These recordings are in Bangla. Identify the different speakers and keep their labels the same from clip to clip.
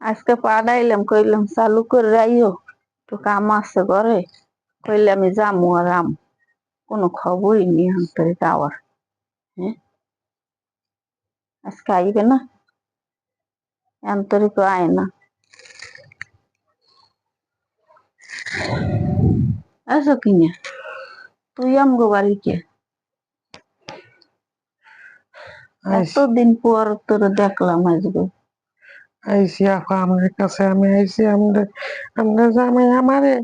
Speaker 1: আজকে পাঠাইলাম কইলাম চালু করে রাইও তো কাম আছে ঘরে কইলে আমি যামু আর আম কোনো খবরই নেই আন্তরিক আওয়ার হ্যাঁ আজকে আইবে না আন্তরিক আয় না আসো কিনে তুই আমগো বাড়ি কে এতদিন পর তোর দেখলাম আজকে
Speaker 2: আইসি আপা আমার কাছে আমি আইসি আমরা জামাই আমারে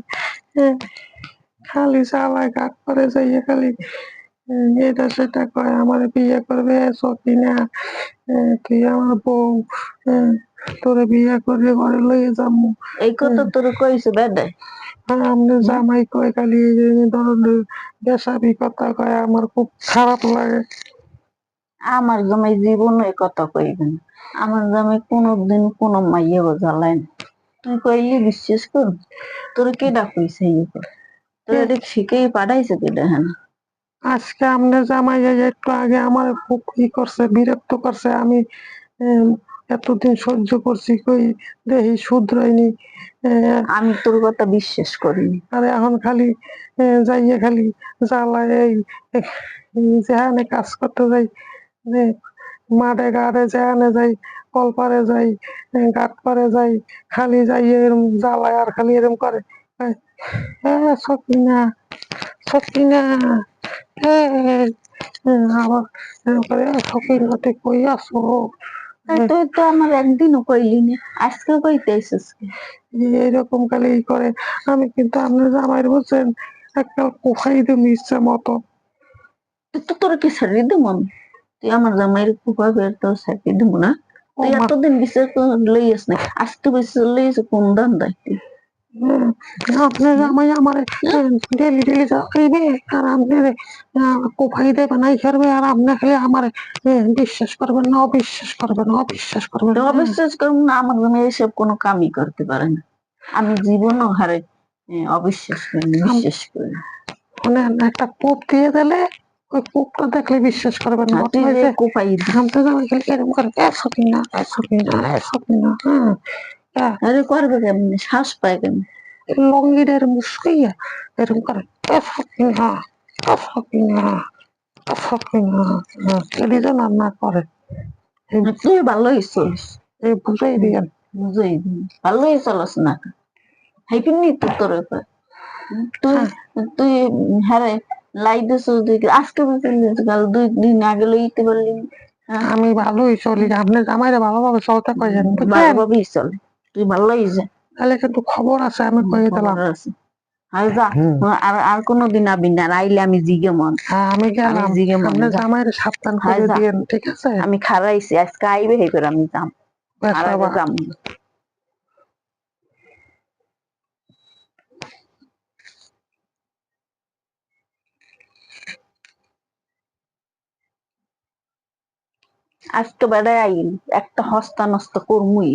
Speaker 2: খালি চালায় কাট করে যাইয়ে খালি এটা সেটা কয় আমার বিয়ে করবে সকিনা তুই আমার বউ তোরে বিয়ে করে ঘরে লইয়ে যাবো
Speaker 1: এই কথা তোর কইছে বেডাই
Speaker 2: আমরা জামাই কয় খালি এই ধরনের বেসাবি কথা কয় আমার খুব খারাপ লাগে।
Speaker 1: আমার জামাই জীবন এই কথা কইবেন আমার জামাই কোনোদিন কোনো মাইয়ে জ্বালায় না তুই কইলি বিশ্বাস কর তোর কেডা কইছে ইয়ে কর তোর এটা শিখেই পাঠাইছে কেডা হ্যাঁ
Speaker 2: আজকে আমরা জামাই একটু আগে আমার খুব ই করছে বিরক্ত করছে আমি এতদিন সহ্য করছি কই দেখি শুধরাইনি
Speaker 1: আমি তোর কথা বিশ্বাস করিনি
Speaker 2: আর এখন খালি যাইয়ে খালি জ্বালায় এই যেখানে কাজ করতে যাই যে মাঠে ঘাটে যেখানে যাই কলপারে যাই ঘাট পারে যাই খালি যাইয়ে এরম জ্বালায় আর খালি এরম করে সকিনা সকিনা আবার এরম করে সকিনাতে কই আসো
Speaker 1: তুই তো আমার একদিনও কইলি না আজকে কইতে আইসিস
Speaker 2: এরকম খালি করে আমি কিন্তু আপনার জামাইয়ের বলছেন একটা কোফাই দিম ইচ্ছে মতো
Speaker 1: তুই তো তোর কি ছাড়ি দেবো আমি তুই আমার জামাইয়ের কুপা বের তো ছাড়ি দেবো না তুই এতদিন বিচার লইয়াস না আজকে বিচার লইয়াস কোন দান দায়িত্ব
Speaker 2: আপনার জামাই আমার ডেলি ডেলি চাকরিবে আর আপনার কোফাই দেবে নাই করবে আর আপনি খালি আমার বিশ্বাস করবেন না অবিশ্বাস করবেন অবিশ্বাস করবেন
Speaker 1: অবিশ্বাস করবো না আমার জামাই এসব কোনো কামই করতে পারে না আমি জীবনও হারে অবিশ্বাস করি বিশ্বাস করি
Speaker 2: মানে একটা কূপ দিয়ে দিলে ওই কূপটা দেখলে বিশ্বাস করবেন না
Speaker 1: তুই যে কোপাই
Speaker 2: ঘামতে জামাই খালি এরকম করে এসো কিনা এসো কিনা এসো কিনা
Speaker 1: আরে করবে কেমনি শ্বাস পায় কেমনি
Speaker 2: লঙ্গিটা এরকম মুসকাইয়া এরকম করে এসো কিনা এসো কিনা এসো কিনা এটি যেন না করে
Speaker 1: তুই ভালোই চলিস
Speaker 2: বুঝাই দিয়েন
Speaker 1: বুঝাই দিন ভালোই চলস না হাইপিনি তো তোর তুই তুই হ্যাঁ লাই দিস আজকে কাল 2 দিন আগে লইতে পারলি
Speaker 2: আমি ভালোই চলি আপনি জামাইরে ভালোভাবে চলতে কইেন
Speaker 1: ভালোভাবেই চলে তুই ভালোই যা
Speaker 2: তাহলে কিন্তু খবর আছে আমি কয়ে দিলাম
Speaker 1: আর যা আর কোনোদিন আবি না আইলে আমি জিগে মন
Speaker 2: আমি গেলাম আপনি জামাইরে সাবধান করে দিয়েন ঠিক আছে
Speaker 1: আমি খারাইছি আজকে আইবে হে করে আমি যাম আর আগে যাম আজকে বেড়ায় আইল একটা হস্তা নস্তা করমুই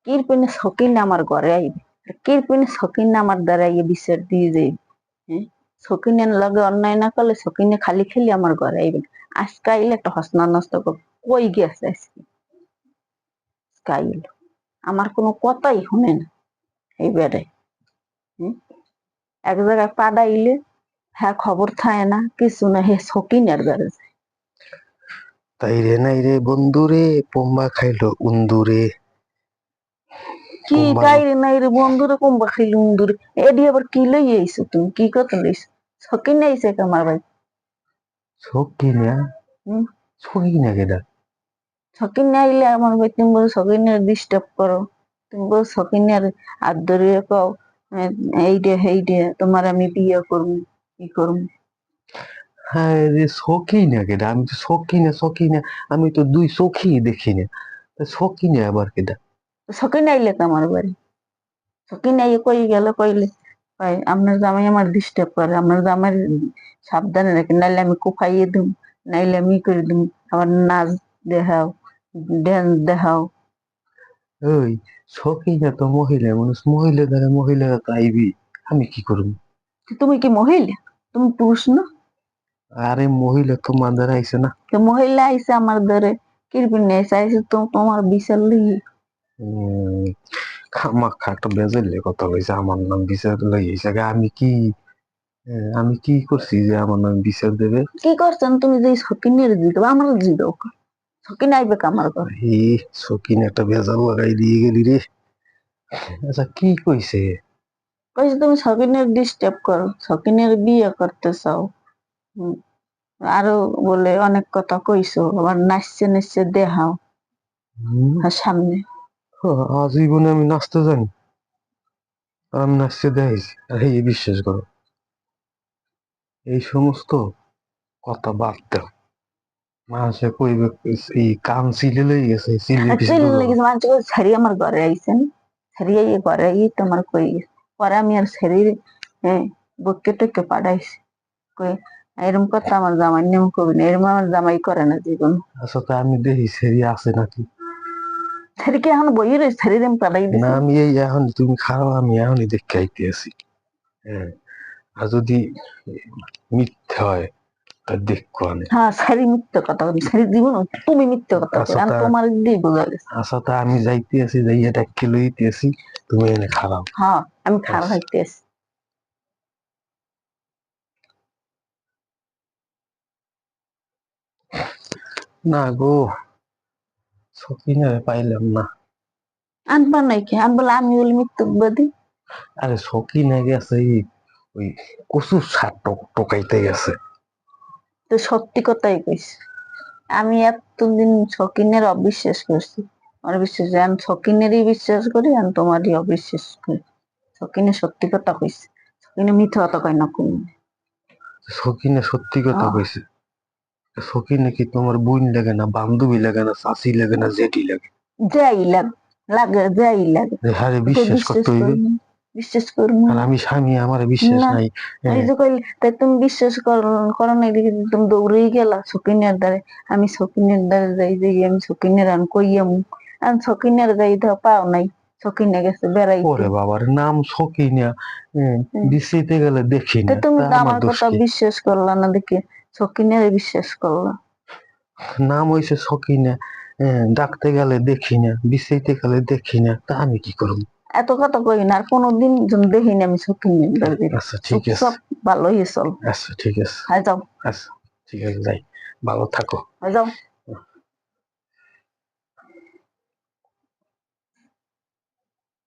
Speaker 1: কিরপিনে সকিন আমার ঘরে আইবে কিরপিনে সকিন আমার দ্বারা ইয়ে বিচার দিয়ে যাইবে হ্যাঁ সকিনের লগে অন্যায় না করলে সকিনে খালি খেলি আমার ঘরে আইবে আজকে আইলে একটা হস্তা নস্তা কর কই গেছে আজকে আইল আমার কোনো কথাই শুনে না এই বেড়ায় এক জায়গায় পাড়াইলে হ্যাঁ খবর থাকে না কিছু না হে সকিনের বেড়ে যায়
Speaker 3: তাই রে নাই রে বন্ধুরে পোম্বা খাইলো উন্দুরে
Speaker 1: কি কাইরে নাই রে বন্ধুরে কোম্বা খাইলো উন্দুরে এডি আবার কি লই আইছো তুমি কি কথা লইছো সকিন আইছে আমার ভাই
Speaker 3: সকিনা সকিনা কেডা
Speaker 1: সকিন আইলে আমার ভাই তুমি বলো সকিনের ডিস্টার্ব করো তুমি বলো সকিনের আর ধরিয়ে কও এই ডে তোমার আমি বিয়ে করবো কি করবো
Speaker 3: হ্যাঁ রে সকিনা কেডা আমি তো সকিনা আমি তো 2 চোখই দেখি না সকিনা আবার কেডা
Speaker 1: সকিন আইলে তো আমার বাড়ি সকিন আইয়ে কই গেল কইলে ভাই আপনার জামাই আমার ডিস্টার্ব করে আপনার জামাই সাবধানে রাখেন নাইলে আমি কোপাইয়ে দিম নাইলে আমি করে দিম আবার নাচ দেখাও ড্যান্স দেখাও
Speaker 3: ওই সকিনা তো মহিলা মানুষ মহিলা দ্বারা মহিলারা তো আইবি আমি কি করব
Speaker 1: তুমি কি মহিলা তুমি পুরুষ না
Speaker 3: আরে মহিলা তো মাদার আইছে না
Speaker 1: তো মহিলা আইসে আমার ধরে কিরপিন আইসে আইসে তো তোমার বিশাল লিগে
Speaker 3: উম, খামাখা একটা বেজাইলে কথা কইছে আমার নাম বিচার লাগিয়েছে আমি কি করছি যে আমার নাম বিচার দেবে?
Speaker 1: কি করছেন তুমি যে সকিনের দিতে আমার দিও সকিন আইবে কা আমার ঘরে?
Speaker 3: এই সকিন একটা ভেজাল লাগাই দিয়ে গেলি রে। আচ্ছা কি কইছে?
Speaker 1: কইছে তুমি সকিনের ডিস্টার্ব করো, সকিনের বিয়ে করতে চাও। হুম, আরো বলে অনেক কথা কইছো, আবার নাচছে নাচছে দেখাও
Speaker 3: হুম,
Speaker 1: আর সামনে।
Speaker 3: আজীবনে আমি নাচতে জানি, আর আমি নাচতে দেখাইছি, আর এই বিশ্বাস করো? এই সমস্ত কথা বাদ দাও। মানুষে কইবে এই কান সিলে লই গেছে, সিলে পিস
Speaker 1: চিল
Speaker 3: বুঝো না।
Speaker 1: লেগেছে মানুষ ছাড়ি আমার ঘরে আইছেন, ছাড়িয়ে ঘরে আই তোমার কই গেছে। পরে আমি আর ছাড়ি হ্যাঁ বকে টকে পাঠাইছি, কই এরম কথা আমার জামাই নিয়ম করবি না, এরম আমার জামাই করে না জীবন।
Speaker 3: আচ্ছা তা আমি দেখি সেরি আছে নাকি।
Speaker 1: ছাড়ি কি এখন বই রয়েছে, ছাড়ি আমি পাঠাই
Speaker 3: না
Speaker 1: দিছি।
Speaker 3: আমি এই এখন তুমি খারাপ, আমি এখনই দেখে আইতে আছি। হ্যাঁ, আর যদি মিথ্যে হয় তা দেখো আনে।
Speaker 1: হ্যাঁ ছাড়ি মিথ্যে কথা বলি, ছাড়ি জীবন তুমি মিথ্যে কথা কই,
Speaker 3: আচ্ছা
Speaker 1: আর
Speaker 3: তা
Speaker 1: তোমার দিয়ে বোঝা গেছে।
Speaker 3: আচ্ছা তা আমি যাইতে আছি, যাইয়া ডাক্কে লইতে আছি, তুমি এনে খারাপ।
Speaker 1: হ্যাঁ আমি খারাপ
Speaker 3: আচ্ছা,
Speaker 1: হইতে আছি।
Speaker 3: না গো, সকিনারে পাইলাম না।
Speaker 1: আনবা নাই কি আন বলে আমি বলি মিথ্যুকবাদী।
Speaker 3: আরে সকিনে গেছে ওই কচুর শাক টকাইতে গেছে।
Speaker 1: তো সত্যি কথাই কইছি, আমি এতদিন শকিনের অবিশ্বাস করছি, আমার বিশ্বাস হয়, আমি শকিনেরই বিশ্বাস করি আর তোমারই অবিশ্বাস করি। শকিনে সত্যি কথা কইছে, শকিনে মিথ্যা কথা কয় না কোন।
Speaker 3: সকিনে সত্যি কথা কইছে। সকিনে কি তোমার বোন লাগে না, বান্ধবী লাগে না, চাচি লাগে না, জেঠি লাগে?
Speaker 1: যাই লাগে যাই লাগে,
Speaker 3: হারে
Speaker 1: ওকে
Speaker 3: বিশ্বাস
Speaker 1: বিশ্বাস
Speaker 3: করতে হইবে।
Speaker 1: করবো, বিশ্বাস করবো
Speaker 3: আর
Speaker 1: না।
Speaker 3: আমি স্বামী, আমার বিশ্বাস
Speaker 1: না
Speaker 3: নাই।
Speaker 1: এই
Speaker 3: হ্যাঁ,
Speaker 1: যে কইলে তাই তুমি বিশ্বাস করো না, এদিকে তুমি দৌড়েই গেলা শকিনের দ্বারে। আমি শকিনের দ্বারে যাই যে আমি শকিনের আন কইয়াম, আর শকিনের যাই ধর পাও নাই, শকিনে গেছে বেড়াইতে।
Speaker 3: ওরে বাবার নাম সকিনা, বিচিতে গেলে দেখি
Speaker 1: তো
Speaker 3: না,
Speaker 1: তুমি
Speaker 3: তা
Speaker 1: তো
Speaker 3: আমার
Speaker 1: আমার
Speaker 3: দোষ
Speaker 1: কথা
Speaker 3: কি?
Speaker 1: বিশ্বাস করলা না দেখে শকিনের বিশ্বাস করলা।
Speaker 3: নাম হইছে সকিনা, ডাকতে গেলে দেখি না, বিচিতে গেলে দেখি না, তা আমি কি করব?
Speaker 1: এত কথা কই না, আর কোনোদিন যেন দেখিনি আমি শকিনের দ্বারে।
Speaker 3: আচ্ছা ঠিক আছে।
Speaker 1: চুপচাপ ভালোই চল।
Speaker 3: আচ্ছা ঠিক আছে।
Speaker 1: হাই যাও,
Speaker 3: আচ্ছা ঠিক আছে, যাই। ভালো থাকো।
Speaker 1: হাই যাও।